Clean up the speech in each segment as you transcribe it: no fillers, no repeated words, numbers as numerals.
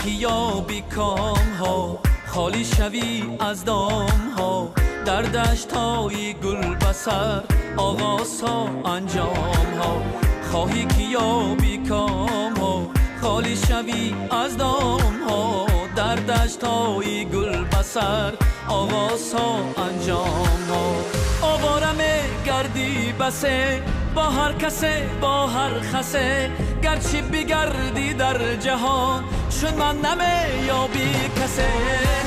که یابی کام ها، خالی شوی از دام ها، در دشت های گل بسر آغاز ها انجام ها. خواهی که یابی کام ها، خالی شوی از دام ها، در دشت های گل بسر آغاز ها انجام ها. آوارم گردی بسه با هر کسه با هر خسه، گرچه بگردی در جهان شد من نمی یابی کسه.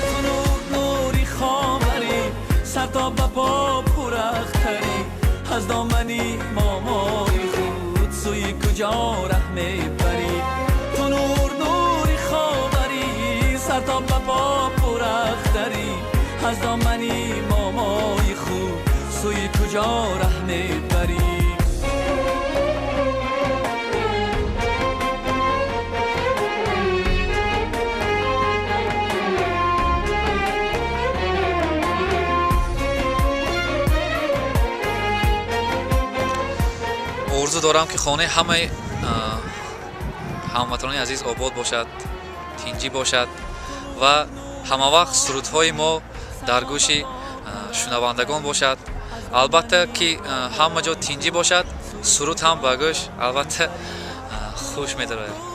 تو نوری خامری سر تا به پا پرختری، از دامنی مامای خود سوی کجا ره میبری. تو نوری خامری سر تا به پا پرختری، از دامنی مامای خود سوی کجا ره میبری. орзу дорам ки хонаи ҳамаи ҳамватанони азиз обод бошад, тинҷӣ бошад ва ҳамавақт сурудҳои мо дар гӯши шунавандагон бошад. албатта ки ҳама ҷо тинҷӣ бошад, суруд ҳам ба гӯш албатта хуш медарад.